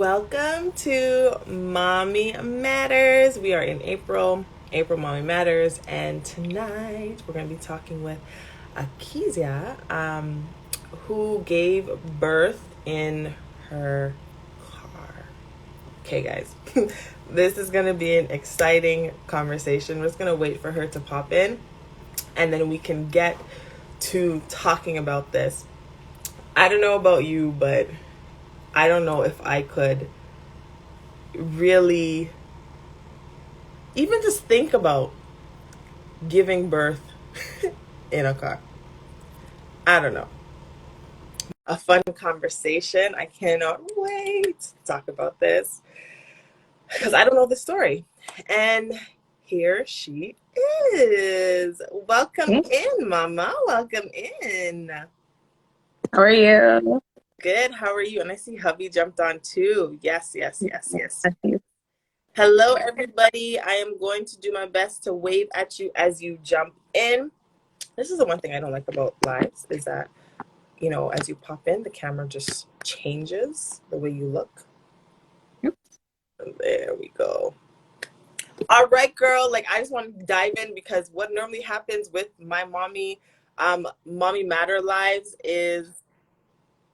Welcome to Mommy Matters. We are in April Mommy Matters, and tonight we're going to be talking with Ackyzza, who gave birth in her car. Okay, guys, this is going to be an exciting conversation. We're just going to wait for her to pop in, and then we can get to talking about this. I don't know about you, but I don't know if I could really even just think about giving birth in a car. I don't know. A fun conversation. I cannot wait to talk about this because I don't know the story. And here she is. Welcome in, Mama. Welcome in. How are you? Good. How are you? And I see hubby jumped on too. Yes. Hello, everybody. I am going to do my best to wave at you as you jump in. This is the one thing I don't like about lives is that, as you pop in, the camera just changes the way you look. Yep. And there we go. All right, girl. I just want to dive in because what normally happens with my Mommy Matter lives is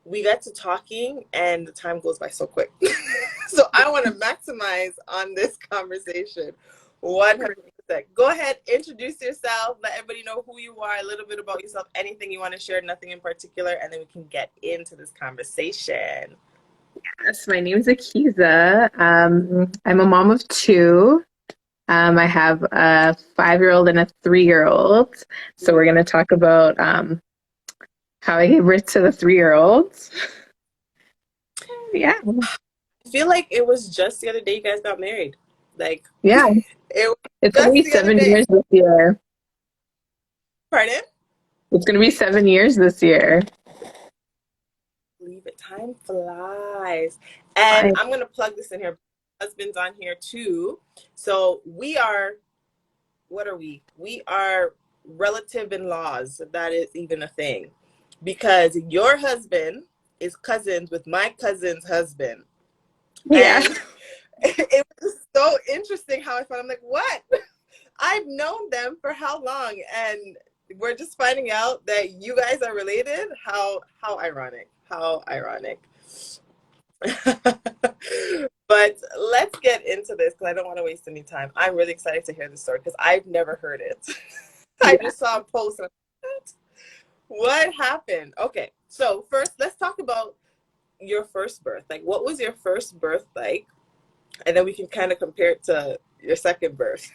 we get to talking and the time goes by so quick. So I want to maximize on this conversation 100%. Go ahead, introduce yourself, let everybody know who you are, a little bit about yourself, anything you want to share, nothing in particular, and then we can get into this conversation. Yes, my name is Ackyzza. I'm a mom of two. I have a 5-year-old and a 3-year-old. So we're going to talk about how I gave birth to the 3-year-old. Yeah. I feel like it was just the other day you guys got married. Yeah. It's going to be 7 years this year. Pardon? It's going to be 7 years this year. Believe it, time flies. And I'm going to plug this in here. My husband's on here too. So we are, what are we? We are relative in-laws, if that is even a thing. Because your husband is cousins with my cousin's husband. Yeah. And it was so interesting how I found, I'm like, what? I've known them for how long? And we're just finding out that you guys are related. How ironic. How ironic. But let's get into this because I don't want to waste any time. I'm really excited to hear the story because I've never heard it. I just saw a post. And what happened? Okay, so first let's talk about your first birth. What was your first birth like? And then we can kind of compare it to your second birth.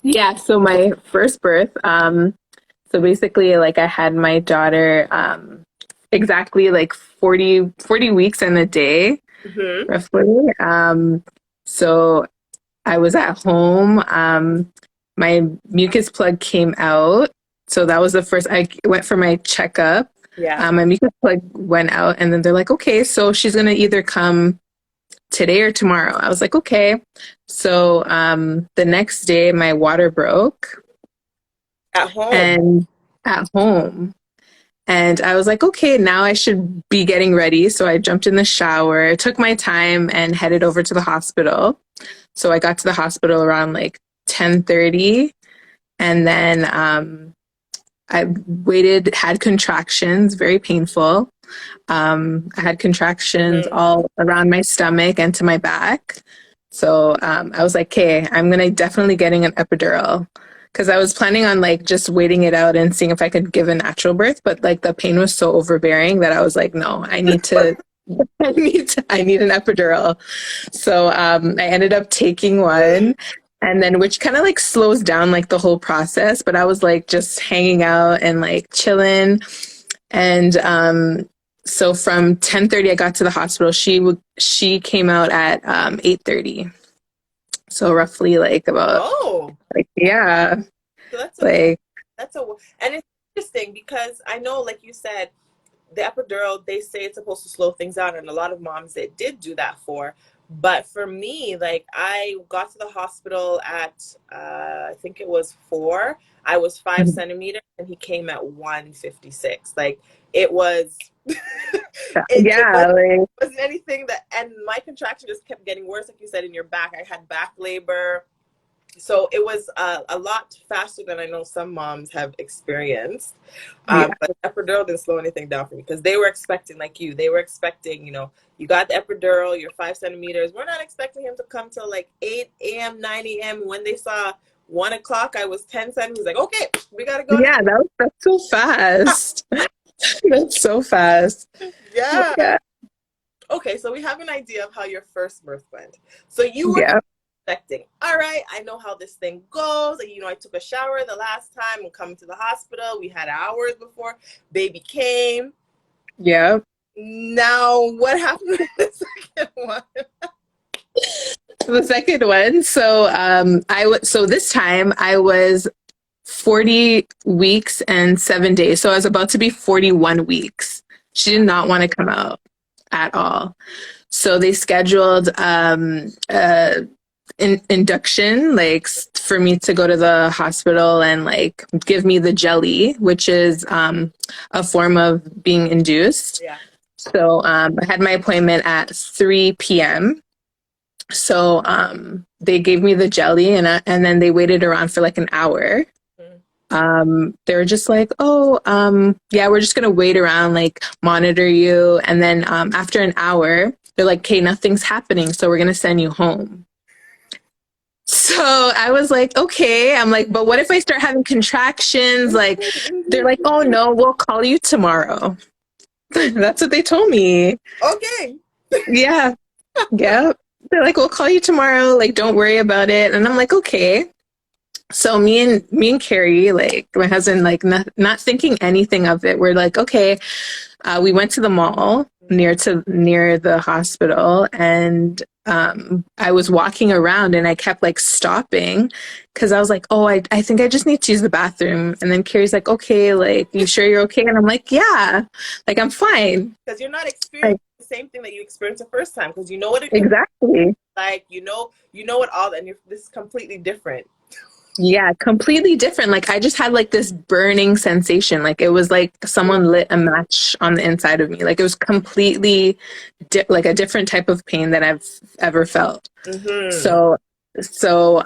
Yeah, so my first birth, so basically I had my daughter exactly 40 weeks and a day, roughly. So I was at home. My mucus plug came out. So that was the first, I went for my checkup. Yeah. My mucus plug went out and then they're like, okay, so she's going to either come today or tomorrow. I was like, okay. So the next day my water broke. At home? And at home. And I was like, okay, now I should be getting ready. So I jumped in the shower, took my time and headed over to the hospital. So I got to the hospital around 10:30. And then I waited, had contractions, very painful. I had contractions all around my stomach and to my back. So I was like, okay, I'm going to definitely getting an epidural. Because I was planning on just waiting it out and seeing if I could give a natural birth. But the pain was so overbearing that I was like, no, I need to, I need an epidural. So I ended up taking one. And then which kind of slows down the whole process. But I was just hanging out and chilling. And so from 10:30 I got to the hospital. She came out at 8:30. So roughly about yeah. So that's and it's interesting because I know, like you said, the epidural, they say it's supposed to slow things down, and a lot of moms that did do that for. But for me, I got to the hospital at I think it was 4. I was 5 centimeters, and he came at 156. It was It Yeah, like wasn't anything that, and my contraction just kept getting worse. Like you said, in your back, I had back labor. So it was a lot faster than I know some moms have experienced. yeah, But epidural didn't slow anything down for me because they were expecting, like you, they were expecting, you got the epidural, you're 5 centimeters. We're not expecting him to come till like 8 a.m., 9 a.m. When they saw 1 o'clock, I was 10 centimeters. Like, okay, we got to go now. yeah, that's so fast. That's so fast. Yeah. Yeah. Okay, so we have an idea of how your first birth went. So you were Yeah. expecting, all right, I know how this thing goes. I took a shower the last time and come to the hospital. We had hours before baby came. Yeah. Now, what happened to the second one? The second one. So so this time I was 40 weeks and 7 days. So I was about to be 41 weeks. She did not want to come out at all. So they scheduled induction, like for me to go to the hospital and like give me the jelly, which is a form of being induced. Yeah. So I had my appointment at 3 p.m. So they gave me the jelly and then they waited around for like an hour. They were just like, oh, yeah, we're just gonna wait around, like monitor you, and then after an hour, they're like, okay, nothing's happening, so we're gonna send you home. So I was like, okay. I'm like, but what if I start having contractions? Like, they're like, oh no, we'll call you tomorrow. That's what they told me. Okay. Yeah, yeah. They're like, we'll call you tomorrow. Like, don't worry about it. And I'm like, okay. So me and Karie, like my husband, like not thinking anything of it. We're like, okay. We went to the mall near the hospital, and I was walking around, and I kept like stopping because I was like, oh, I think I just need to use the bathroom. And then Carrie's like, okay, like you sure you're okay? And I'm like, yeah, like I'm fine. Because you're not experiencing the same thing that you experienced the first time. Because you know what it Exactly. like, you know what all, and this is completely different. Yeah, completely different. Like I just had like this burning sensation. Like it was like someone lit a match on the inside of me. Like it was completely like a different type of pain that I've ever felt. Mm-hmm. So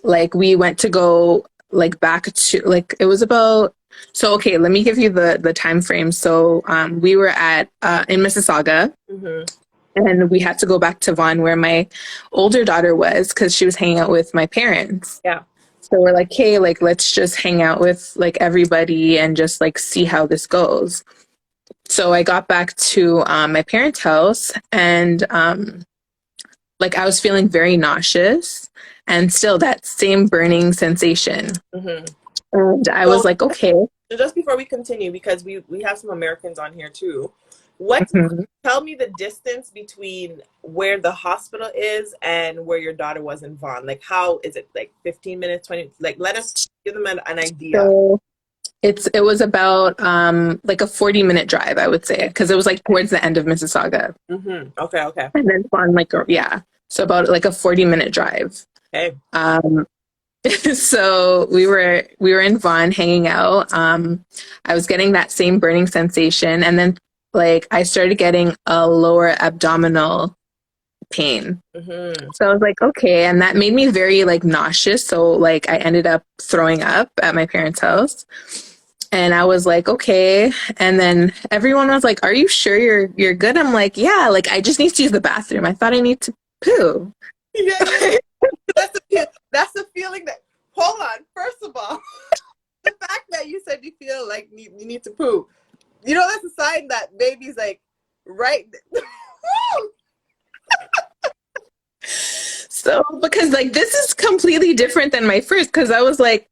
like we went to go like back to like it was about. So okay, let me give you the time frame. So we were at in Mississauga. Mm-hmm. And we had to go back to Vaughan where my older daughter was because she was hanging out with my parents. Yeah. So we're like, hey, like, let's just hang out with like everybody and just like see how this goes. So I got back to my parents' house and like I was feeling very nauseous and still that same burning sensation. Mm-hmm. And I was like, okay. Just before we continue, because we have some Americans on here too. Tell me the distance between where the hospital is and where your daughter was in Vaughan. Like, how is it? Like 15 minutes, 20? Like, let us give them an idea. So it was about like a 40-minute drive, I would say, because it was like towards the end of Mississauga. Mm-hmm. Okay. And then Vaughan, like yeah, so about like a 40-minute drive. Okay. So we were in Vaughan hanging out. I was getting that same burning sensation, and then like I started getting a lower abdominal pain. Mm-hmm. So I was like, okay. And that made me very like nauseous. So like I ended up throwing up at my parents' house. And I was like, okay. And then everyone was like, are you sure you're good? I'm like, yeah, like I just need to use the bathroom. I thought I need to poo. Yeah. That's the feeling that, hold on. First of all, the fact that you said you feel like you need to poo. That's a sign that baby's like, right. So, because like this is completely different than my first, because I was like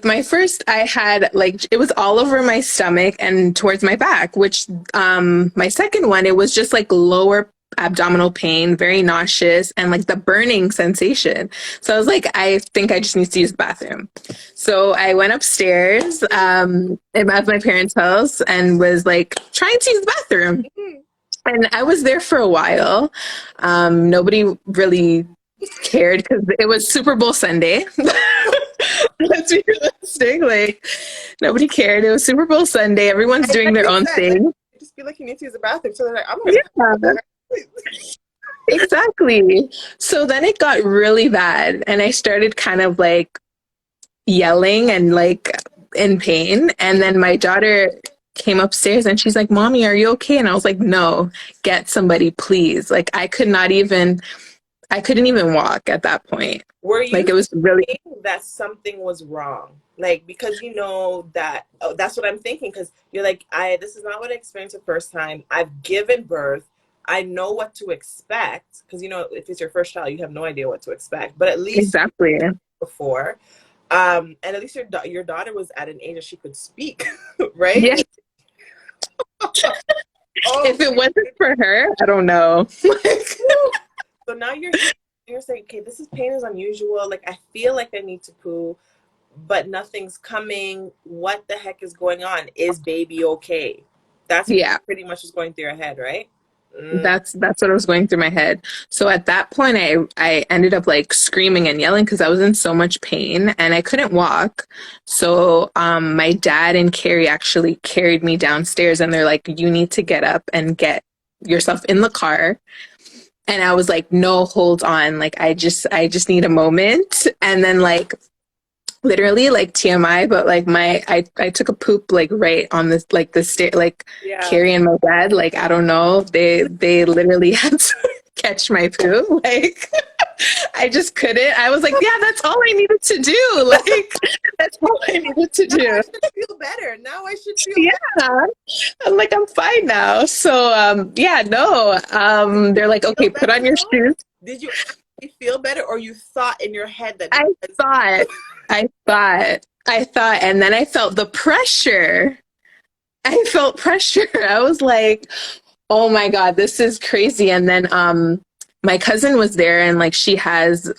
my first, I had like, it was all over my stomach and towards my back, which my second one, it was just like lower abdominal pain, very nauseous, and like the burning sensation. So I was like, I think I just need to use the bathroom. So I went upstairs at my parents' house and was like trying to use the bathroom. And I was there for a while. Nobody really cared because it was Super Bowl Sunday. Let's be realistic. Like, nobody cared. It was Super Bowl Sunday. Everyone's And doing like their you own said, like, thing. you just feel like you need to use the bathroom. So they're like, I'm gonna Yeah, exactly. So then it got really bad, and I started kind of like yelling and like in pain. And then my daughter came upstairs and she's like, Mommy, are you okay? And I was like, no, get somebody, please. Like, I couldn't even walk at that point. Were you Like, it was really, thinking that something was wrong? Like, because you know that, oh, that's what I'm thinking. Because you're like, this is not what I experienced the first time. I've given birth. I know what to expect. Because, you know, if it's your first child, you have no idea what to expect. But at least exactly. before, and at least your daughter was at an age that she could speak, right? Yeah. Oh, If it wasn't for her, I don't know. so now you're saying, okay, pain is unusual. Like I feel like I need to poo, but nothing's coming. What the heck is going on? Is baby okay? That's Yeah. pretty much what's going through your head, right? That's what was going through my head. So at that point I ended up like screaming and yelling because I was in so much pain and I couldn't walk. So my dad and Karie actually carried me downstairs and they're like, you need to get up and get yourself in the car. And I was like, no, hold on. Like I just need a moment. And then like literally like TMI, but like I took a poop like right on this like the stair, like Yeah. Karie and my dad, like I don't know, they literally had to catch my poo. Like I just couldn't. I was like, yeah, that's all I needed to do. Like that's all I needed to Now I do. should feel better. Now I should feel Yeah. I'm like, I'm fine now. So yeah, no. They're like, okay, put on your shoes. Did you actually feel better, or you thought in your head that? I thought, and then I felt the pressure. I felt pressure. I was like, oh my God, this is crazy. And then, my cousin was there and like, she has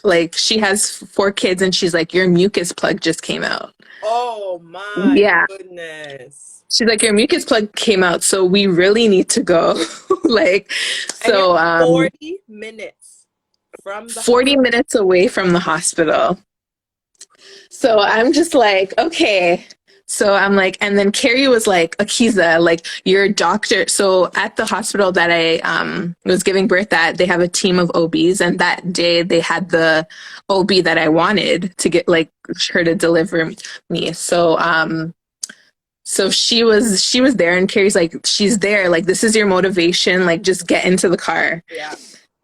4 kids and she's like, your mucus plug just came out. Oh my Yeah. goodness. She's like, your mucus plug came out. So we really need to go. Like, so, 40 minutes from the 40 minutes away from the hospital. So I'm just like, okay. So I'm like, and then Karie was like, Ackyzza, like your doctor. So at the hospital that I was giving birth at, they have a team of OBs. And that day they had the OB that I wanted to get like her to deliver me. So she was there and Carrie's like, she's there. Like, this is your motivation. Like, just get into the car. Yeah.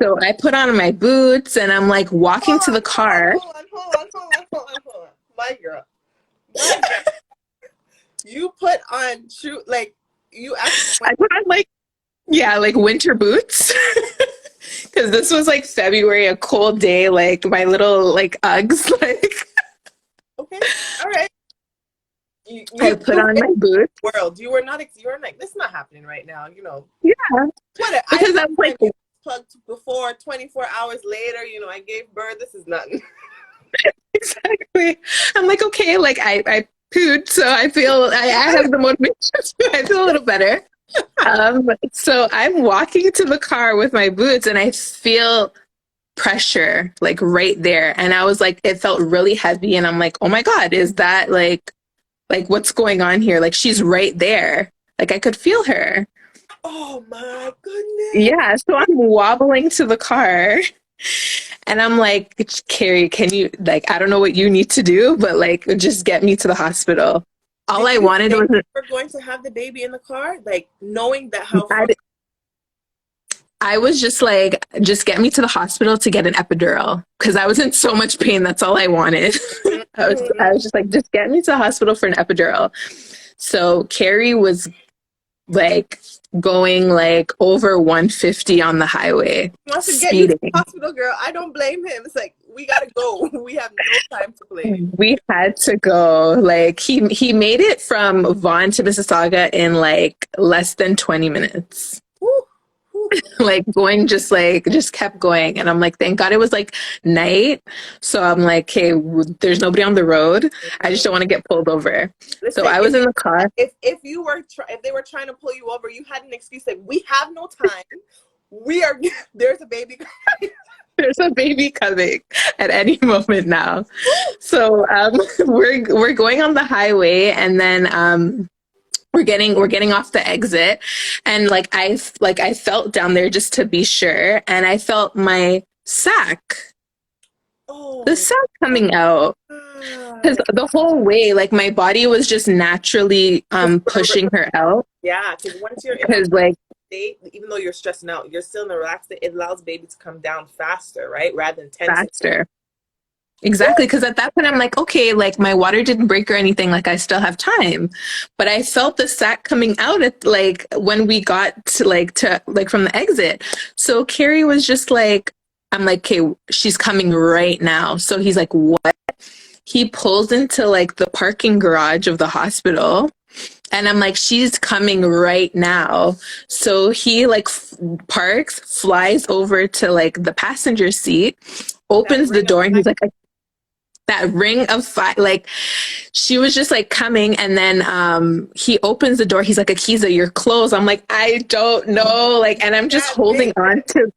So I put on my boots and I'm like walking to the car. Hold on. My girl. You put on like you actually. I put on like winter boots because this was like February, a cold day. Like my little like Uggs. Like okay, all right. I put on my boots. World, you were like, this is not happening right now. You know. Yeah. What? Because I'm like plugged before 24 hours later. You know, I gave birth. This is nothing. Exactly. I'm like, okay, like I pooed, so I feel I have the motivation. I feel a little better. So I'm walking to the car with my boots and I feel pressure like right there. And I was like, it felt really heavy. And I'm like, oh my God, is that like what's going on here? Like she's right there. Like I could feel her. Oh my goodness. Yeah. So I'm wobbling to the car. And I'm like, Karie, can you, like, I don't know what you need to do, but like, just get me to the hospital. All I wanted was. We're going to have the baby in the car, like knowing that how. I was just like, just get me to the hospital to get an epidural because I was in so much pain. That's all I wanted. I was just like, just get me to the hospital for an epidural. So Karie was like going like over 150 on the highway. He wants to get you to the hospital, girl. I don't blame him. It's like, we gotta go. We have no time to play. We had to go. Like he made it from Vaughan to Mississauga in like less than 20 minutes. Like going just kept going. And I'm like, thank God it was like night. So I'm like, hey, there's nobody on the road. I just don't want to get pulled over. Listen, so I was in the car. If they were trying to pull you over, you had an excuse like, we have no time. There's a baby. There's a baby coming at any moment now. So we're going on the highway, and then we're getting off the exit, and I felt down there just to be sure, and I felt my sack, the Oh, sack coming out. Because God. the whole way, like my body was just naturally pushing her out. Yeah, because once you're in a Because like state, even though you're stressing out, you're still in a relaxed state. It allows baby to come down faster, right? Rather than tensing. faster. Exactly, because at that point I'm like, okay, like my water didn't break or anything, like I still have time. But I felt the sack coming out at like when we got to from the exit. So Carrie was just like, I'm like, okay, she's coming right now. So he's like, what? He pulls into like the parking garage of the hospital. And I'm like, she's coming right now. So he like parks, flies over to like the passenger seat, That opens the ring of door, and fire. he's like, that ring of fire, like she was just like coming, and then he opens the door, he's like, Ackyzza, you're closed. I'm like, I don't know, like, and I'm just Can't holding make on it. to,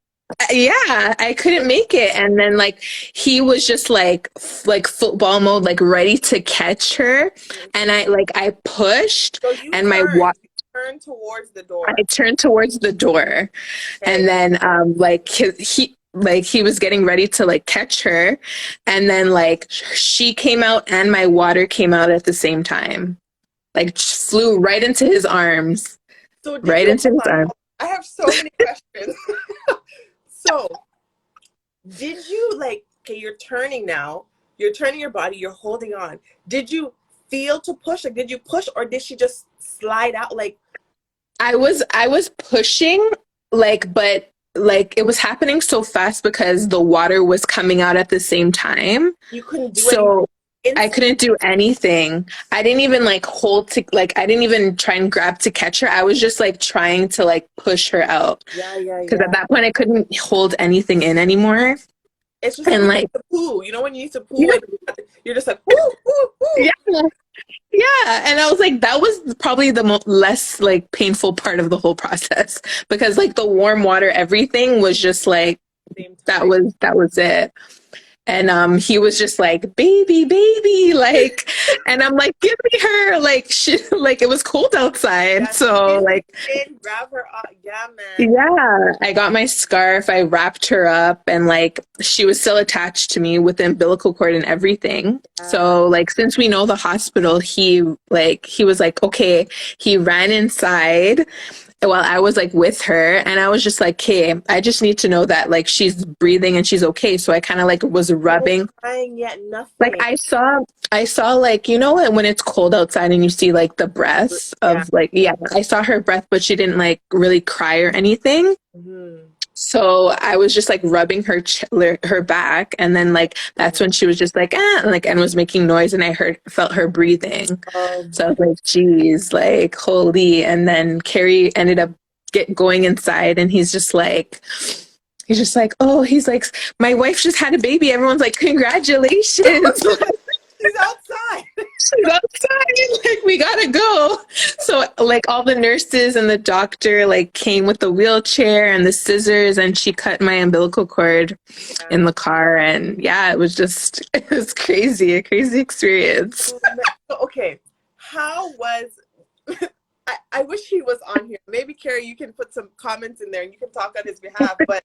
yeah, I couldn't make it. And then like he was just like football mode, like ready to catch her, and I pushed, So you and turned. You turned towards the I door. turned towards the door, and Okay. then he was getting ready to like catch her, and then like she came out and my water came out at the same time, like flew right into his arms, So did right you into his hold on? arms. I have so many questions. So did you like, okay, you're turning now, you're turning your body, you're holding on. Did you feel to push? Like did you push or did she just slide out? Like I was pushing, like, but like it was happening so fast because the water was coming out at the same time. you couldn't do anything So I instant? couldn't do anything. I didn't even like hold to, like I didn't even try and grab to catch her. I was just like trying to like push her out, Yeah, yeah, because at yeah. that point I couldn't hold anything in anymore. It's just like And when like, you used to poo. You know when you used to you poo know, and you're just like poo, poo, poo. yeah, yeah. And I was like, that was probably the less like painful part of the whole process, because like the warm water, everything was just like, Same that time. was it. And he was just like, baby, baby, like, and I'm like, give me her, like, she, like, it was cold outside, Yeah, so squeeze like, in, grab her up. Yeah, man. yeah, I got my scarf, I wrapped her up, and like she was still attached to me with the umbilical cord and everything. So like, since we know the hospital, he was like, okay, he ran inside while I was like with her, and I was just like, okay, I just need to know that like she's breathing and she's okay. So I kind of like was No rubbing, crying yet, like nothing. I saw like, you know when it's cold outside and you see like the breaths Yeah. of like, yeah, I saw her breath, but she didn't like really cry or anything. Hmm. So I was just like rubbing her back, and then like that's when she was just like, and like, and was making noise, and I felt her breathing. Oh So I my. was like, geez, like holy. And then Carrie ended up going inside, and he's just like, oh, he's like, my wife just had a baby. Everyone's like, congratulations. She's outside. She's outside, like we gotta go. So like all the nurses and the doctor like came with the wheelchair and the scissors, and she cut my umbilical cord Yeah. in the car. And yeah, it was crazy, a crazy experience. Oh, man. So, okay, how was I wish he was on here. Maybe Carrie, you can put some comments in there and you can talk on his behalf. But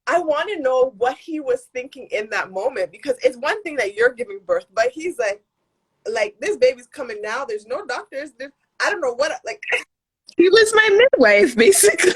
I want to know what he was thinking in that moment, because it's one thing that you're giving birth, but he's like this baby's coming now. There's no doctors. I don't know what like. He was my midwife, basically.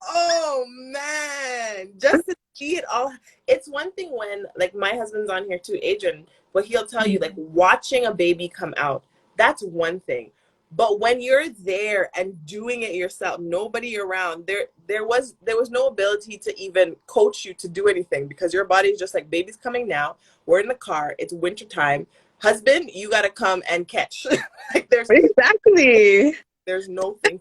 Oh man, just to see it all. It's one thing when like my husband's on here too, Adrian, but he'll tell you like watching a baby come out, that's one thing. But when you're there and doing it yourself, nobody around, there was no ability to even coach you to do anything, because your body's just like, baby's coming now. We're in the car. It's winter time. Husband, you gotta come and catch. Like Exactly. there's no thing.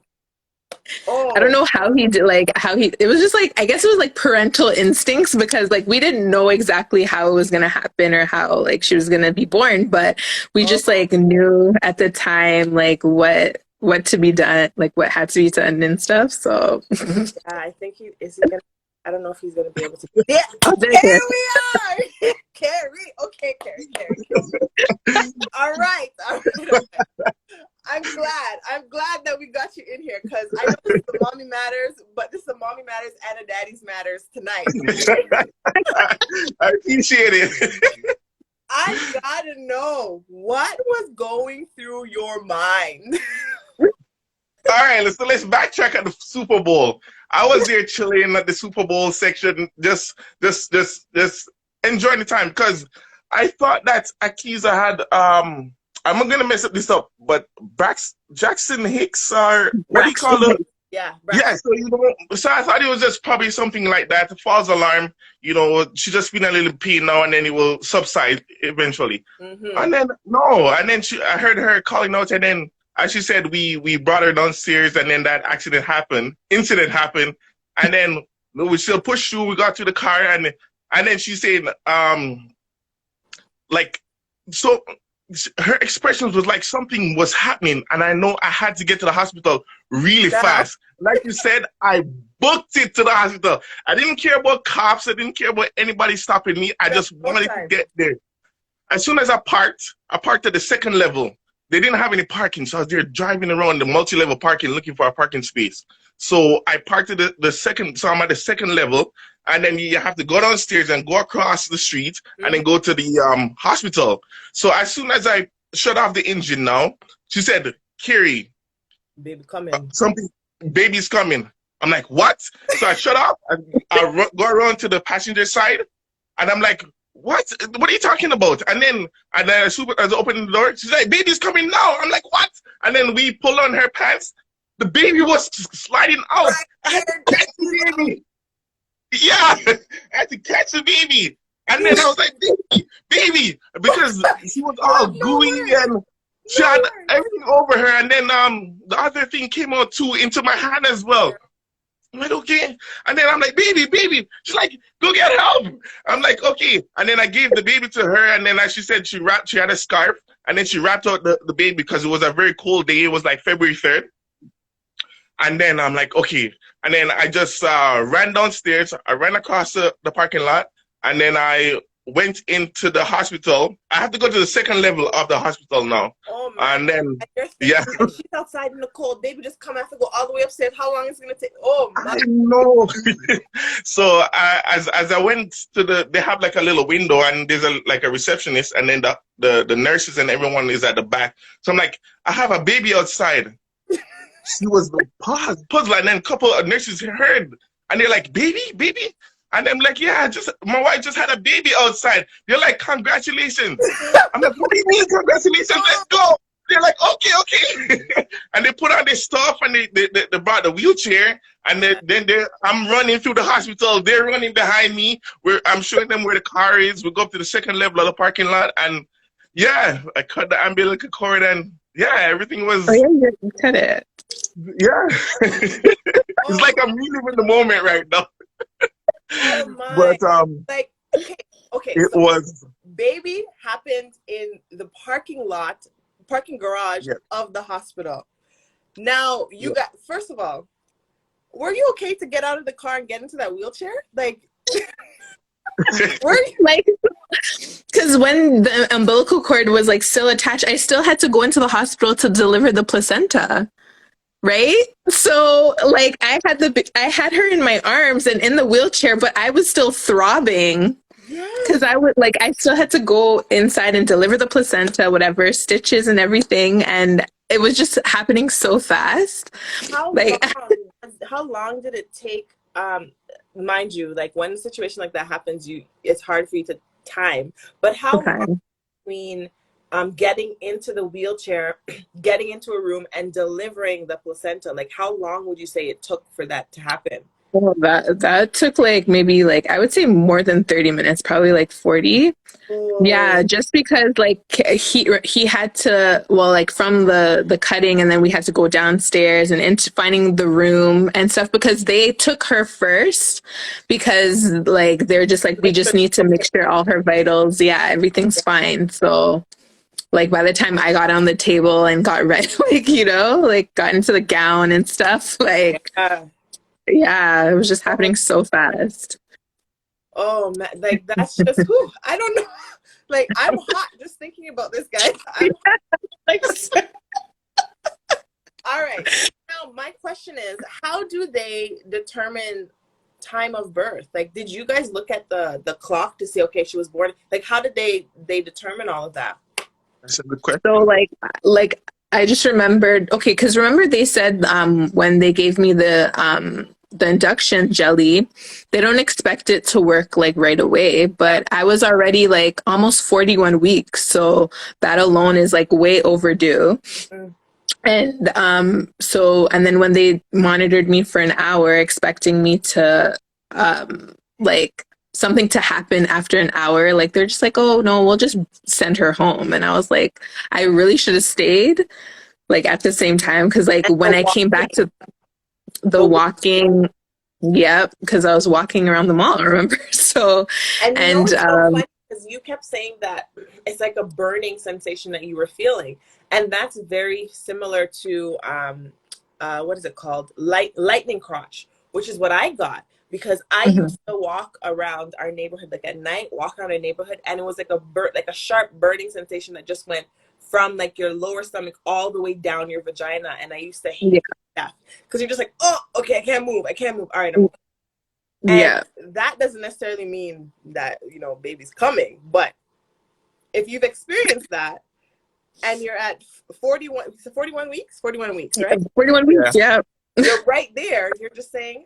I don't Oh, know how he did, like how he, it was just like, I guess it was like parental instincts, because like we didn't know exactly how it was going to happen or how like she was going to be born, but we oh, just like knew at the time like what to be done, like what had to be done and stuff. So yeah. I think he is. He gonna I don't know if he's gonna be able to. Yeah, Oh, here there. we are, Karie. Okay, Karie. All right, all right. Okay. I'm glad that we got you in here because I know this is the Mommy Matters, but this is the Mommy Matters and a Daddy's Matters tonight. I appreciate it. I gotta know what was going through your mind. All right, let's backtrack at the Super Bowl. I was there chilling at the Super Bowl section, just enjoying the time because I thought that Ackyzza had I'm gonna mess this up, but Jackson Hicks or what do you call it? Yeah, yeah. So I thought it was just probably something like that, a false alarm. She just feeling a little pain now, and then it will subside eventually. Mm-hmm. And then no, and then I heard her calling out, and then as she said, we brought her downstairs, and then that incident happened, and then we still pushed through. We got to the car, and then she said, so her expressions was like something was happening, and I know I had to get to the hospital really fast. Like you said, I booked it to the hospital. I didn't care about cops. I didn't care about anybody stopping me. I just wanted to get there. As soon as I parked at the second level. They didn't have any parking, so I was there driving around the multi-level parking looking for a parking space. So I parked at the second, so I'm at the second level, and then you have to go downstairs and go across the street and then go to the hospital. So as soon as I shut off the engine now, she said, Karie, baby coming. Baby's coming. I'm like, what? So I shut off, I go around to the passenger side, and I'm like, what are you talking about? And then as I opened the door, she's like, baby's coming now. I'm like, what? And then we pulled on her pants. The baby was sliding out. I had to catch the baby. Yeah, I had to catch the baby. And then I was like, baby, because she was all gooey and she had everything over her. And then the other thing came out too into my hand as well. I'm like, okay. And then I'm like, baby. She's like, go get help. I'm like, okay. And then I gave the baby to her. And then as she said, she had a scarf. And then she wrapped out the baby because it was a very cold day. It was like February 3rd. And then I'm like, okay. And then I just ran downstairs. I ran across the parking lot. And then I went into the hospital. I have to go to the second level of the hospital now. Oh, man. And then, yeah. She's outside in the cold. Baby just come, I have to go all the way upstairs. How long is it going to take? Oh, my. I know. So as I went to they have like a little window and there's a receptionist and then the nurses and everyone is at the back. So I'm like, I have a baby outside. She was puzzled, and then a couple of nurses heard and they're like, baby? And I'm like, yeah, my wife just had a baby outside. They're like, congratulations. I'm like, what do you mean congratulations? Let's go. They're like, okay. And they put on their stuff and they brought the wheelchair. And then I'm running through the hospital. They're running behind me. I'm showing them where the car is. We go up to the second level of the parking lot. And yeah, I cut the umbilical cord and yeah, everything was. Oh, yeah, you cut it. Yeah. It's like I'm reliving the moment right now. Oh my. But like okay. It was baby happened in the parking garage of the hospital. Now you got, first of all, were you okay to get out of the car and get into that wheelchair? Like were you like, because when the umbilical cord was like still attached, I still had to go into the hospital to deliver the placenta. Right? So like I had her in my arms and in the wheelchair, but I was still throbbing because I still had to go inside and deliver the placenta, whatever, stitches and everything. And it was just happening so fast. How long did it take? Mind you, like when a situation like that happens, it's hard for you to time, but how long between getting into the wheelchair, getting into a room and delivering the placenta, like how long would you say it took for that to happen? Well, that took like maybe like I would say more than 30 minutes, probably like 40. Yeah, just because like he had to, well, like from the cutting, and then we had to go downstairs and into finding the room and stuff, because they took her first because like they're just like, we just need to make sure all her vitals, everything's fine. So like by the time I got on the table and got ready, like, got into the gown and stuff, like Yeah, it was just happening so fast. Oh man, like that's just whew, I don't know. Like I'm hot just thinking about this, guys. I'm like, all right. Now my question is, how do they determine time of birth? Like, did you guys look at the clock to see, okay, she was born? Like, how did they determine all of that? That's a good question. So like I just remembered, okay, because remember they said when they gave me the induction jelly, they don't expect it to work like right away, but I was already like almost 41 weeks, so that alone is like way overdue. Mm. And and then when they monitored me for an hour expecting me to like something to happen after an hour, like they're just like, oh no, we'll just send her home. And I was like, I really should have stayed like at the same time, because like And when I came back to the walking, yep, because I was walking around the mall, remember? So and you know and it's so funny because you kept saying that it's like a burning sensation that you were feeling, and that's very similar to what is it called? Lightning crotch, which is what I got because I Mhm. used to walk around our neighborhood like at night, walk around our neighborhood, and it was like a sharp burning sensation that just went from like your lower stomach all the way down your vagina, and I used to Yeah, hate that because you're just like, oh, okay, I can't move. All right, I'm. And yeah. that doesn't necessarily mean that, baby's coming. But if you've experienced that and you're at 41 weeks, 41 weeks, right? 41 Yeah. weeks, yeah. You're right there. You're just saying,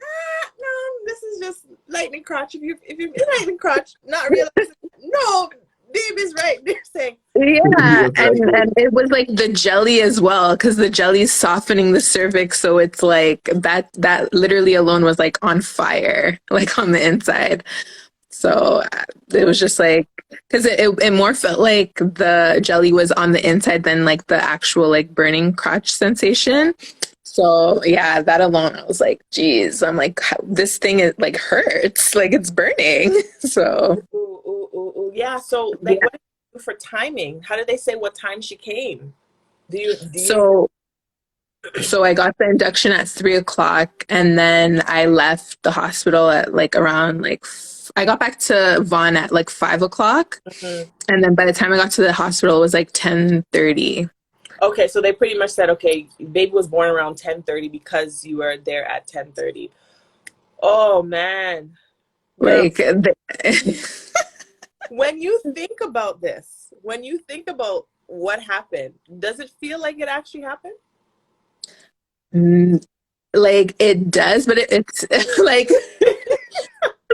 no, this is just lightning crotch. If you're in lightning crotch, not realizing, no, baby's right. They're saying, Yeah, and it was like the jelly as well, because the jelly's softening the cervix, so it's like that literally alone was like on fire, like on the inside. So it was just like, because it more felt like the jelly was on the inside than like the actual like burning crotch sensation. So yeah, that alone, I was like, geez, I'm like, this thing is like hurts, like it's burning. So ooh, ooh, ooh, ooh. Yeah. So, like, yeah. what did you do for timing? How did they say what time she came? Do you? So So I got the induction at 3 o'clock, and then I left the hospital at like around I got back to Vaughan at like 5 o'clock, Mhm. and then by the time I got to the hospital, it was like 10:30. Okay, so they pretty much said, okay, baby was born around 10:30 because you were there at 10:30. Oh man. Now, Like, when you think about this, when you think about what happened, does it feel like it actually happened? like it does, but it's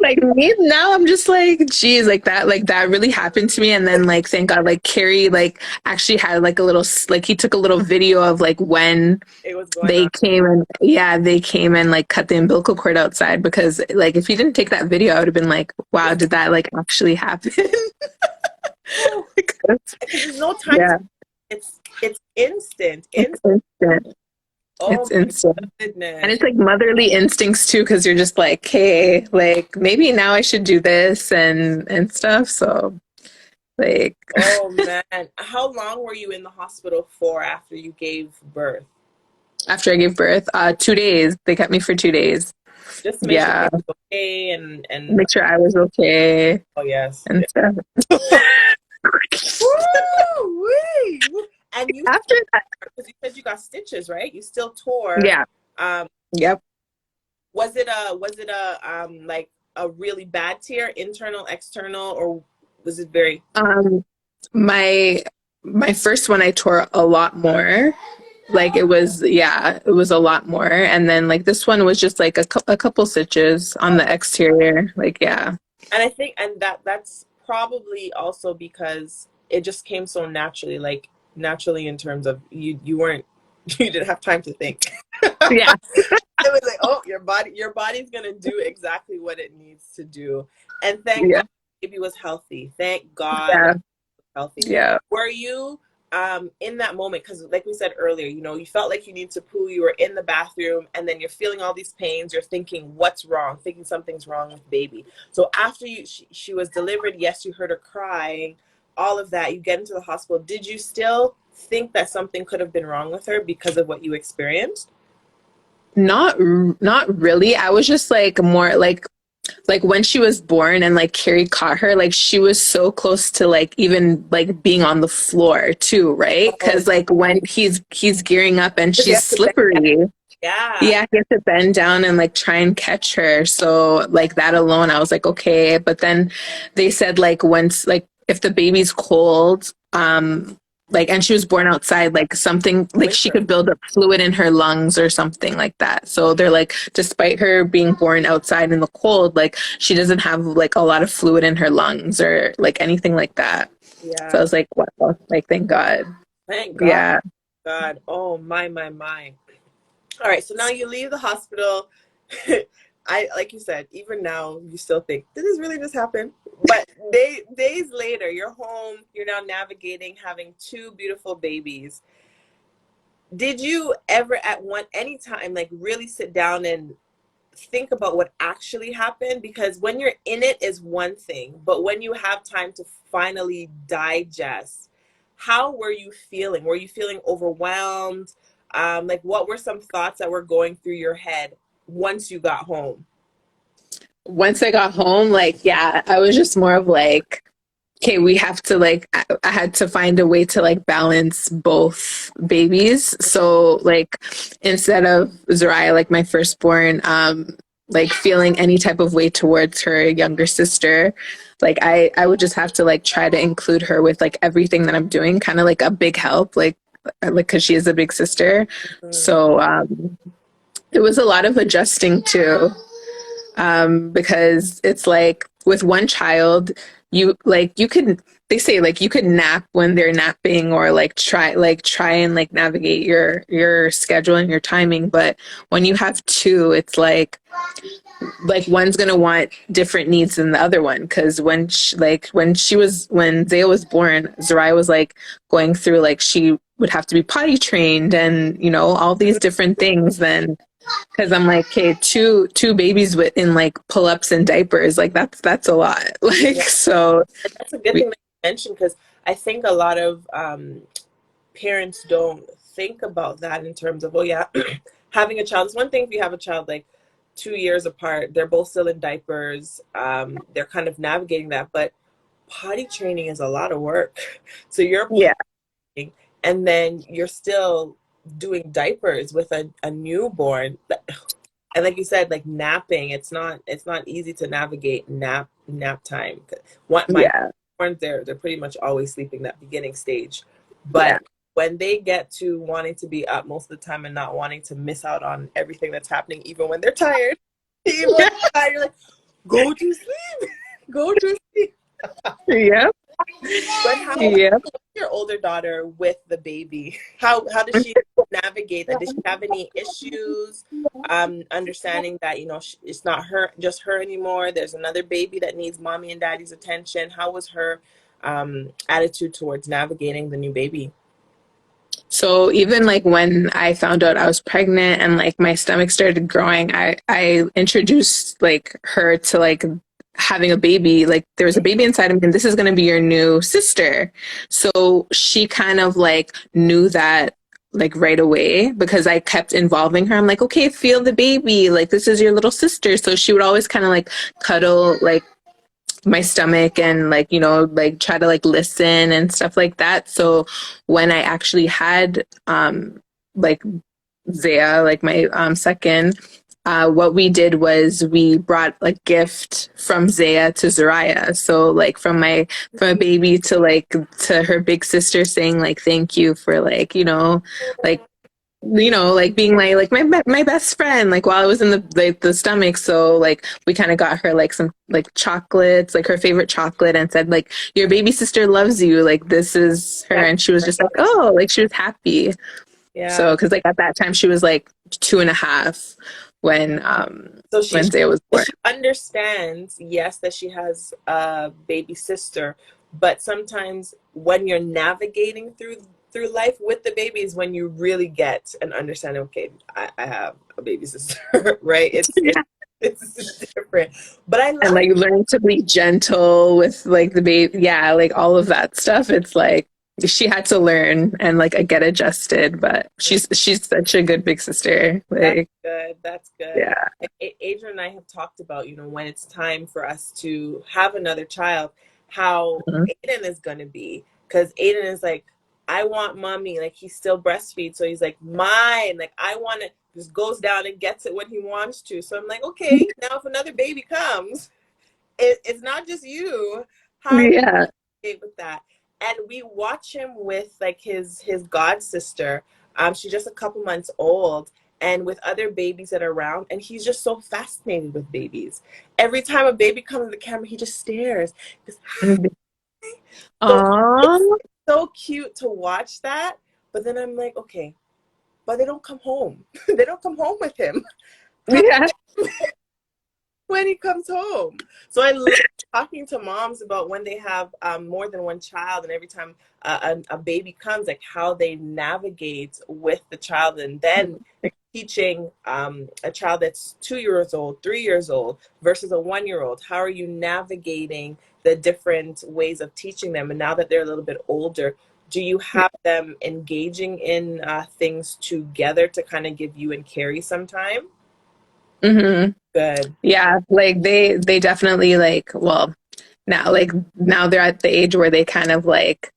like me now, I'm just like, geez, like that really happened to me. And then like, thank God, like Carrie, like actually had like a little, like he took a little video of like when It was going they on. came and yeah, they came and like cut the umbilical cord outside, because like if he didn't take that video, I would have been like, wow, did that like actually happen? Because there's no time Yeah, to, it's instant. it's instant. Oh It's my instant. And goodness. it's like motherly instincts too, because you're just like, hey, like maybe now I should do this and stuff. So like Oh man. How long were you in the hospital for after you gave birth? after I gave birth, 2 days. They kept me for 2 days. Just to make sure Yeah. baby was okay and Make sure I was okay oh yes. and stuff. Woo! Wee! And you After that, because you said you got stitches, right? You still tore. yeah. Um, Yep. was it like a really bad tear, internal, external, or was it very Um, my my first one I tore a lot more. Like it was, yeah, it was a lot more. And then like this one was just like a couple stitches on the exterior. Like yeah, and I think and that's probably also because it just came so naturally, like naturally in terms of you weren't you didn't have time to think. yeah, It was like, oh, your body's gonna do exactly what it needs to do. And thank yeah, God baby was healthy. Thank God yeah, healthy. yeah. Were you in that moment? Because like we said earlier, you felt like you need to poo. You were in the bathroom, and then you're feeling all these pains. You're thinking, what's wrong? Thinking something's wrong with baby. So after she was delivered, yes, you heard her crying. All of that. You get into the hospital. Did you still think that something could have been wrong with her because of what you experienced? Not really. I was just like more like when she was born and like Carrie caught her, like she was so close to like even like being on the floor too, right? Oh, Because like when he's gearing up and you she's have to bend down. slippery, Yeah. yeah, he has to bend down and like try and catch her. So like that alone, I was like, okay. But then they said like once like if the baby's cold, like and she was born outside, like something like she Winter. could build up fluid in her lungs or something like that. So they're like, despite her being born outside in the cold, like she doesn't have like a lot of fluid in her lungs or like anything like that. So I Yeah. was like, wow, like thank God. Thank God. Yeah. God. Oh my. All right, so now you leave the hospital. I like you said, even now you still think, did this really just happen? But days later, you're home, you're now navigating having two beautiful babies. Did you ever at any time like really sit down and think about what actually happened? Because when you're in it is one thing, but when you have time to finally digest, how were you feeling? Were you feeling overwhelmed? Like what were some thoughts that were going through your head once you got home? Once I got home, like, yeah, I was just more of like, okay, we have to like, I had to find a way to like balance both babies. So like, instead of Zariah, like my firstborn, like feeling any type of way towards her younger sister, like I would just have to like try to include her with like everything that I'm doing, kind of like a big help, like because she is a big sister. Mhm. So it was a lot of adjusting too, because it's like with one child, you could they say like you could nap when they're napping or like try and like navigate your schedule and your timing, but when you have two, it's like one's gonna want different needs than the other one. Because when Zaya was born, Zariah was like going through like she would have to be potty trained and all these different things. Then because I'm like, okay, two babies with in like pull ups and diapers, like that's a lot. Like Yeah, so, and that's a good we, thing that you mentioned because I think a lot of parents don't think about that in terms of, oh yeah, having a child is one thing if you have a child like 2 years apart, they're both still in diapers, they're kind of navigating that, but potty training is a lot of work. So you're yeah, pottying and then you're still doing diapers with a newborn. And like you said, like napping, it's not easy to navigate nap time. What my yeah, newborns, they're pretty much always sleeping that beginning stage. yeah, But when they get to wanting to be up most of the time and not wanting to miss out on everything that's happening, even when they're tired, even when they're tired, you're like, go to sleep, go to sleep. yeah, But how yeah. is your older daughter with the baby? How does she navigate that? Does she have any issues? Understanding that it's not just her anymore. There's another baby that needs mommy and daddy's attention. How was her attitude towards navigating the new baby? So even like when I found out I was pregnant and like my stomach started growing, I introduced like her to like having a baby. Like there was a baby inside of me, and this is going to be your new sister. So she kind of like knew that like right away because I kept involving her. I'm like, okay, feel the baby. Like this is your little sister. So she would always kind of like cuddle like my stomach and like like try to like listen and stuff like that. So when I actually had like Zaya, like my second, what we did was we brought a gift from Zaya to Zariah. So like from a baby to like to her big sister, saying like thank you for like like like being my best friend, like while I was in the stomach. So like we kind of got her like some like chocolates, like her favorite chocolate, and said like your baby sister loves you, like this is her. That's And she was just like, oh, like she was happy. So yeah. because like at that time she was like 2.5 So she when Zaya was born. she understands, yes, that she has a baby sister, but sometimes when you're navigating through life with the baby is when you really get an understanding. Okay, I have a baby sister, right? It's different, but I And love like learn to be gentle with like the baby, yeah, like all of that stuff. It's like she had to learn and like get adjusted, but she's such a good big sister. That's Like, good. That's good. yeah. Adrian and I have talked about, when it's time for us to have another child, how Mhm. Aiden is going to be. Because Aiden is like, I want mommy. Like, he still breastfeeds. So he's like, mine. Like, I want it. Just goes down and gets it when he wants to. So I'm like, okay, now if another baby comes, it's not just you. How Yeah. with that. And we watch him with like his god sister. She's just a couple months old, and with other babies that are around, and he's just so fascinated with babies. Every time a baby comes to the camera, he just stares. He goes, so it's Aww. so cute to watch that. But then I'm like, okay, but they don't come home. They don't come home with him. Yeah. When he comes home. So I love talking to moms about when they have more than one child, and every time a baby comes, like how they navigate with the child, and then teaching a child that's 2 years old, 3 years old versus a 1 year old. How are you navigating the different ways of teaching them? And now that they're a little bit older, do you have them engaging in things together to kind of give you and Karie some time? Hmm. Good. Yeah, like they definitely like, well, now they're at the age where they kind of like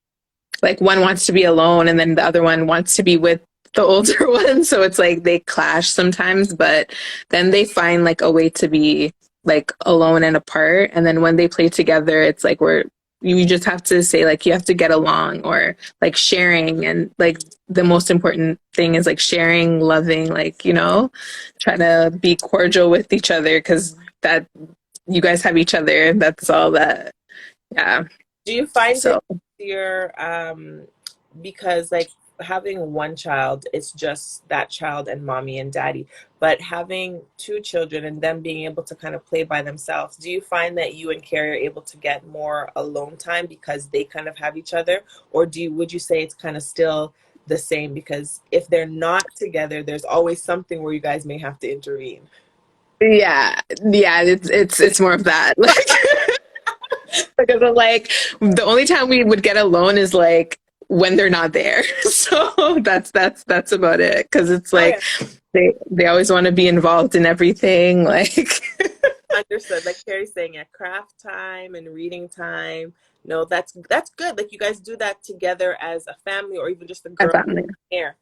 one wants to be alone and then the other one wants to be with the older one, so it's like they clash sometimes, but then they find like a way to be like alone and apart, and then when they play together it's like we're you just have to say like you have to get along, or like sharing, and like the most important thing is like sharing, loving, like, try to be cordial with each other, because that you guys have each other, that's all that. Yeah. Do you find So it easier because like having one child, it's just that child and mommy and daddy, but having two children and them being able to kind of play by themselves, do you find that you and Karie are able to get more alone time because they kind of have each other, or would you say it's kind of still the same, because if they're not together, there's always something where you guys may have to intervene? yeah, yeah, it's more of that. Because like the only time we would get alone is like when they're not there. So that's about it. Because it's Okay, like they always want to be involved in everything. Like understood. Like Carrie's saying, at craft time and reading time. No, that's good. Like you guys do that together as a family, or even just a a girl. family. Here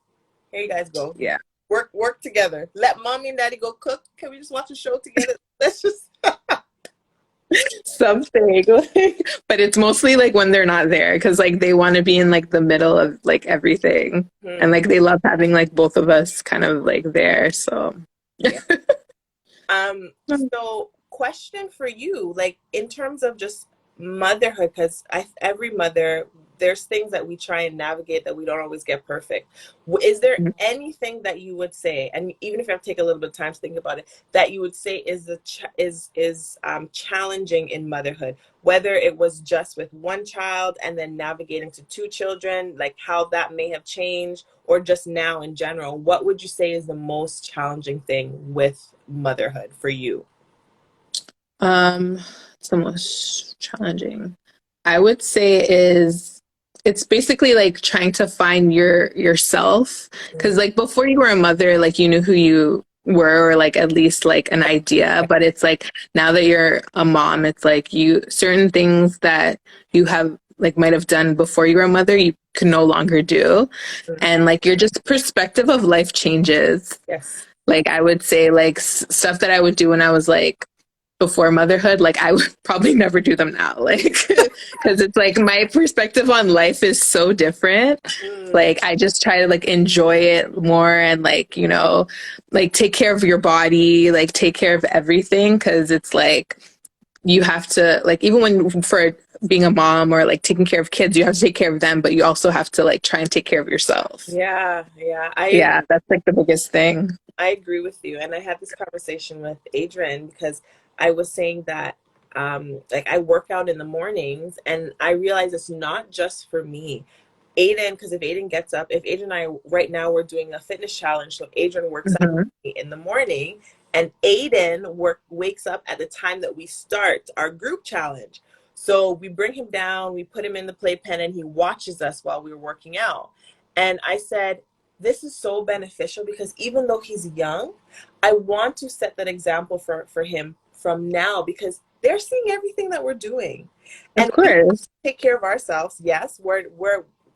you guys go. Yeah, Work together. Let mommy and daddy go cook. Can we just watch a show together? Let's just something. Like, but it's mostly like when they're not there, because like they want to be in like the middle of like everything, and Hmm. like they love having like both of us kind of like there. So Yeah. So question for you, like in terms of just motherhood, because every mother, there's things that we try and navigate that we don't always get perfect. Is there anything that you would say, and even if you have to take a little bit of time to think about it, that you would say is challenging in motherhood, whether it was just with one child and then navigating to two children, like how that may have changed, or just now in general? What would you say is the most challenging thing with motherhood for you? Um, it's the most challenging, I would say, is it's basically like trying to find yourself. Because like before you were a mother, like you knew who you were, or like at least like an idea. But it's like now that you're a mom, it's like you certain things that you have like might have done before you were a mother, you can no longer do. And like your just perspective of life changes. Yes. Like I would say like stuff that I would do when I was like before motherhood, like I would probably never do them now, like because it's like my perspective on life is so different. Mm, Like I just try to like enjoy it more, and like, like take care of your body, like take care of everything, because it's like you have to, like, even when for being a mom or like taking care of kids, you have to take care of them, but you also have to like try and take care of yourself. yeah, yeah. Yeah, that's like the biggest thing. I agree with you. And I had this conversation with Adrian because I was saying that like I work out in the mornings, and I realize it's not just for me. Aiden, because if Aiden gets up, if Aiden and I right now we're doing a fitness challenge, so Aiden works out Hmm. in the morning, and Aiden wakes up at the time that we start our group challenge. So we bring him down, we put him in the playpen, and he watches us while we were working out. And I said, this is so beneficial because even though he's young, I want to set that example for him from now, because they're seeing everything that we're doing. Of And we course. take care of ourselves. Yes, we're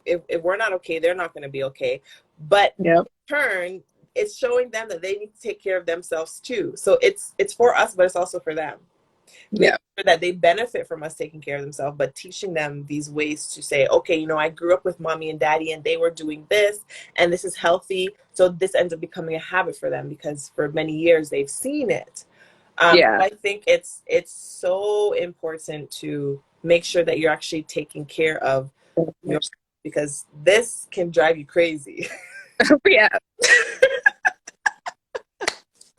if we're not okay, they're not going to be okay. But Yep. in turn, it's showing them that they need to take care of themselves too. So it's for us, but it's also for them. Make Yeah. sure that they benefit from us taking care of themselves, but teaching them these ways to say, okay, you know, I grew up with mommy and daddy and they were doing this and this is healthy. So this ends up becoming a habit for them because for many years they've seen it. Yeah. I think it's so important to make sure that you're actually taking care of your, because this can drive you crazy. Yeah.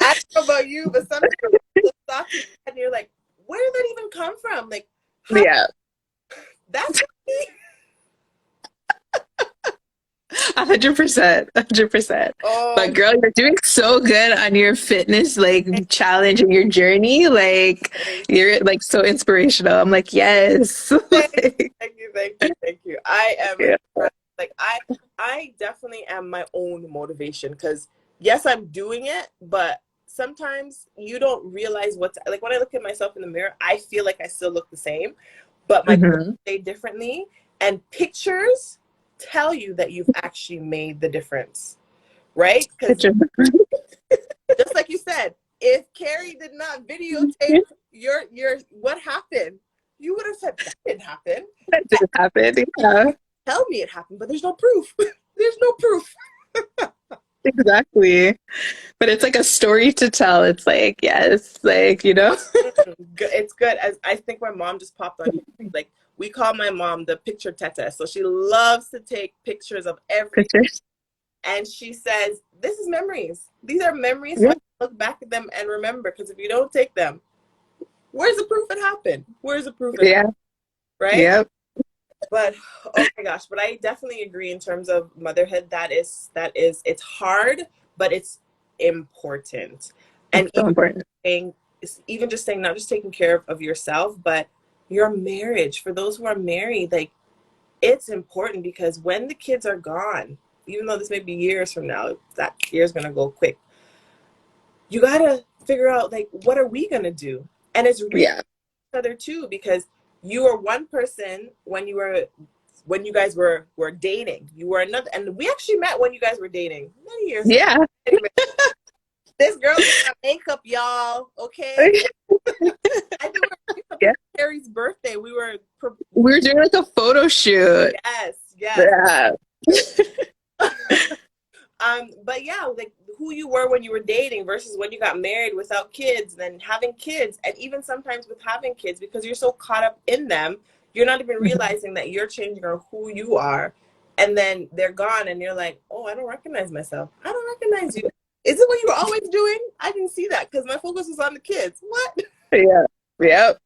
I don't know about you, but sometimes you'll stop and you're like, where did that even come from? Like, how, Yeah. that's me. 100%. 100%. Oh, But girl, you're doing so good on your fitness like challenge and your journey. Like you're like so inspirational. I'm like, yes. thank Like, you, thank you, thank you. I am yeah. like I definitely am my own motivation because yes, I'm doing it, but sometimes you don't realize what's like when I look at myself in the mirror, I feel like I still look the same, but my clothes say differently, and pictures tell you that you've actually made the difference, right? Because just like you said, if Karie did not videotape your what happened, you would have said that didn't happen. That didn't happen. Yeah. Tell me it happened, but there's no proof. There's no proof. Exactly. But it's like a story to tell. It's like, yes, like, you know. It's good. As I think my mom just popped on. Like we call my mom the picture teta, so she loves to take pictures of everything. Pictures. And she says, "This is memories. These are memories. Yeah. So I can look back at them and remember. Because if you don't take them, where's the proof it happened? Where's the proof it happened? Right? Yep. But oh my gosh, but I definitely agree in terms of motherhood. That is it's hard, but it's important. And It's so important. even just saying not just taking care of yourself, but your marriage. For those who are married, like it's important because when the kids are gone, even though this may be years from now, that year's gonna go quick. You gotta figure out like what are we gonna do? And it's really each other too, because you were one person when you guys were dating. You were another, and we actually met when you guys were dating many years ago. Yeah. Anyway, this girl got makeup, y'all. Okay. I think we were Karie's birthday. We were doing like a photo shoot. Yes. Yeah. But yeah, like who you were when you were dating versus when you got married without kids, and then having kids, and even sometimes with having kids, because you're so caught up in them, you're not even realizing that you're changing or who you are, and then they're gone, and you're like, oh, I don't recognize myself. I don't recognize you. Is it what you were always doing? I didn't see that because my focus was on the kids. What? Yeah. Yep.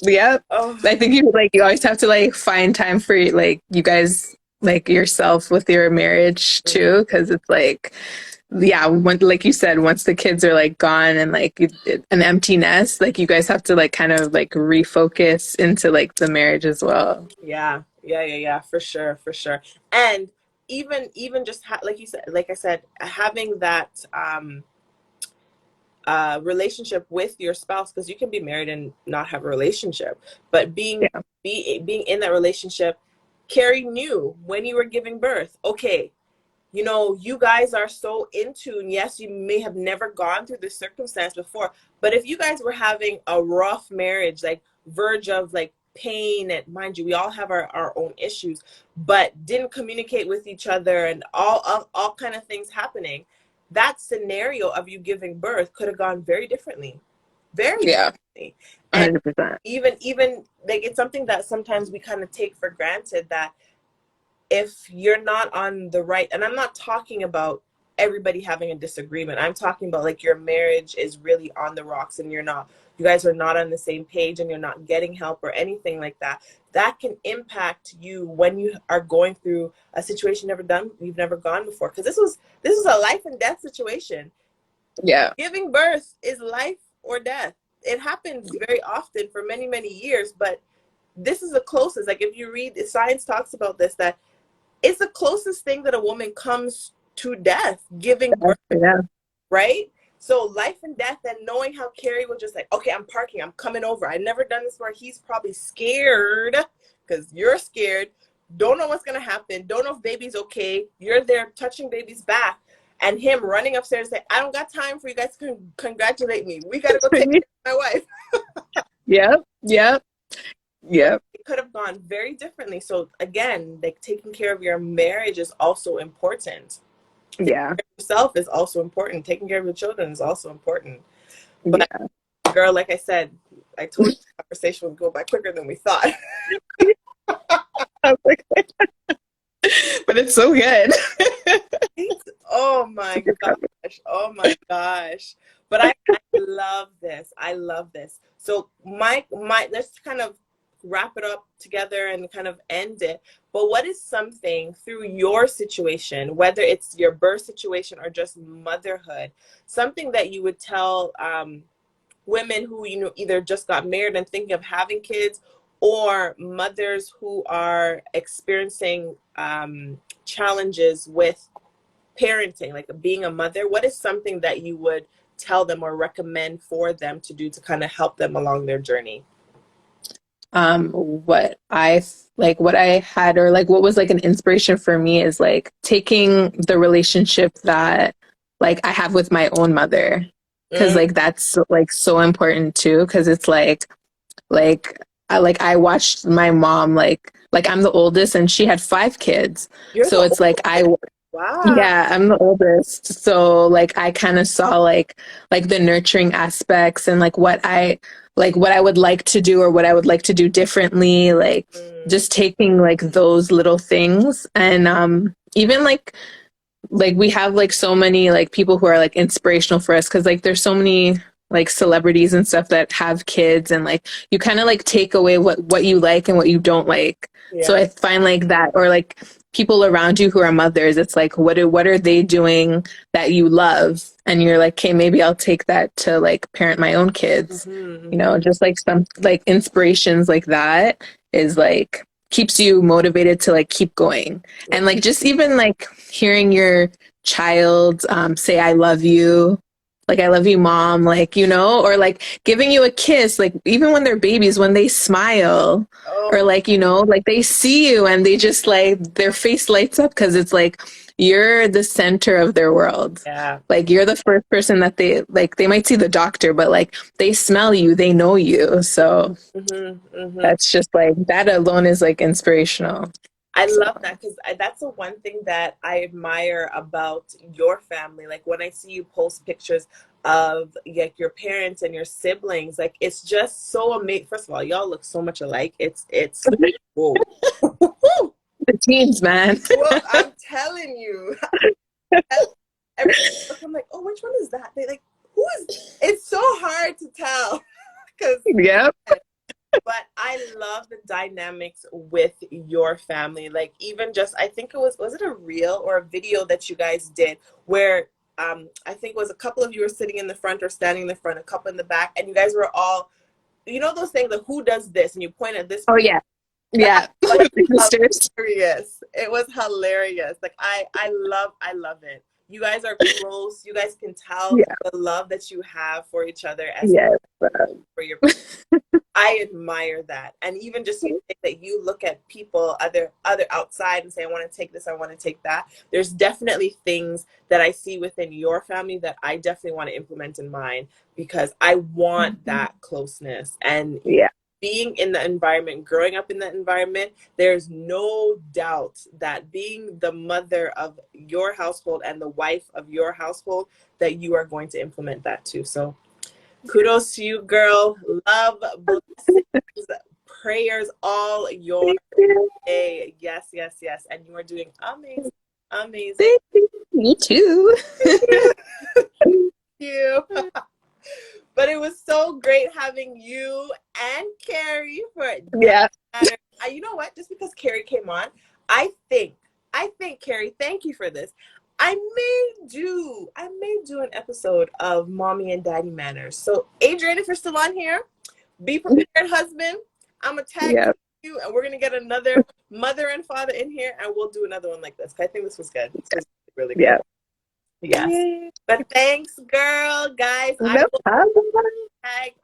Yep. Oh. I think you always have to like find time for like you guys like yourself with your marriage too, because it's like when, like you said, once the kids are like gone and like an empty nest, like you guys have to like kind of like refocus into like the marriage as well. Yeah, for sure. And even just like you said, like I said, having that relationship with your spouse, because you can be married and not have a relationship, but being in that relationship. Karie knew when you were giving birth, okay, you know, you guys are so in tune. Yes, you may have never gone through this circumstance before, but if you guys were having a rough marriage, like verge of like pain, and mind you, we all have our own issues, but didn't communicate with each other and all kind of things happening, that scenario of you giving birth could have gone very differently. Very differently. And 100%. even like it's something that sometimes we kind of take for granted, that if you're not on the right, and I'm not talking about everybody having a disagreement, I'm talking about like your marriage is really on the rocks and you guys are not on the same page and you're not getting help or anything like that, that can impact you when you are going through a situation you've never gone before, because this was a life and death situation. Yeah. Giving birth is life or death. It happens very often for many years, but this is the closest. Like if you read, science talks about this, that it's the closest thing that a woman comes to death, giving birth, Yeah. right? So life and death, and knowing how Karie was just like, okay, I'm parking, I'm coming over. I've never done this before. He's probably scared because you're scared. Don't know what's going to happen. Don't know if baby's okay. You're there touching baby's back. And him running upstairs saying, I don't got time for you guys to congratulate me. We got to go take care of my wife. Yep. Yep. Yep. It could have gone very differently. So again, like taking care of your marriage is also important. Taking Yeah. care of yourself is also important. Taking care of your children is also important. But girl, like I said, I told you the conversation would go by quicker than we thought. But it's so good. Oh my gosh. Oh my gosh. But I love this. I love this. So my let's kind of wrap it up together and kind of end it. But what is something through your situation, whether it's your birth situation or just motherhood, something that you would tell women who, you know, either just got married and thinking of having kids, or mothers who are experiencing challenges with parenting, like being a mother? What is something that you would tell them or recommend for them to do to kind of help them along their journey? What I had, or like what was like an inspiration for me, is like taking the relationship that like I have with my own mother, because like that's like so important too, because it's like I watched my mom, like I'm the oldest and she had 5 kids. So it's like wow. Yeah, I'm the oldest. So like I kind of saw like the nurturing aspects, and like what I would like to do, or what I would like to do differently, like just taking like those little things. And even like we have like so many like people who are like inspirational for us, because like there's so many like celebrities and stuff that have kids, and like you kind of like take away what you like and what you don't like. So I find like that, or like people around you who are mothers, it's like what are they doing that you love, and you're like, okay, maybe I'll take that to like parent my own kids. You know, just like some like inspirations like that is like keeps you motivated to like keep going. And like just even like hearing your child say I love you, like I love you mom, like, you know, or like giving you a kiss, like even when they're babies, when they smile, or like, you know, like they see you and they just like their face lights up, because it's like you're the center of their world. Like you're the first person that they might see the doctor, but like they smell you, they know you. So that's just like, that alone is like inspirational. I love that, because that's the one thing that I admire about your family. Like when I see you post pictures of like your parents and your siblings, like it's just so amazing. First of all, y'all look so much alike. It's whoa. The teens, man. Well, I'm telling you. I'm like, oh, which one is that? They like, who is? It's so hard to tell. Yep. But I love the dynamics with your family. Like even just, I think it was it a reel or a video that you guys did where I think it was a couple of you were sitting in the front or standing in the front, a couple in the back, and you guys were all, you know, those things, like who does this, and you point at this. Oh yeah. Yeah. Hilarious. It was hilarious. Like I love it. You guys are close. You guys can tell the love that you have for each other as for your. I admire that, and even just that you look at people other outside and say, I want to take this, I want to take that. There's definitely things that I see within your family that I definitely want to implement in mine, because I want that closeness. And being in the environment, growing up in that environment, there's no doubt that being the mother of your household and the wife of your household, that you are going to implement that too. So kudos to you, girl. Love, blessings, prayers, all your day. Yes. And you are doing amazing. Thank you. Me too. Thank you. But it was so great having you and Karie for you know what? Just because Karie came on, I think Karie, thank you for this. I may do an episode of Mommy and Daddy Manners. So Adrian, if you're still on here, be prepared, husband. I'm gonna tag you you. And we're going to get another mother and father in here, and we'll do another one like this. I think this was good. This was really good. Yeah. Yes. Yay. But thanks, girl. Guys, I No will problem. tag,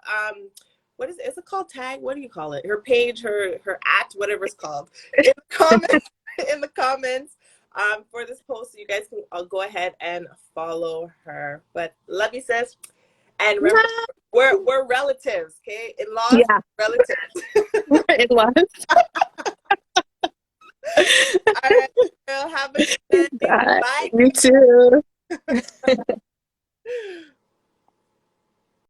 what is it? Is it called tag? What do you call it? Her page, her at, whatever it's called. In the comments, in the comments for this post, so you guys can go ahead and follow her. But love you, sis. And remember, we're relatives, okay? In-laws, Yeah. relatives. In-laws. All right, girl. Have a good day. Bye. Bye. You too.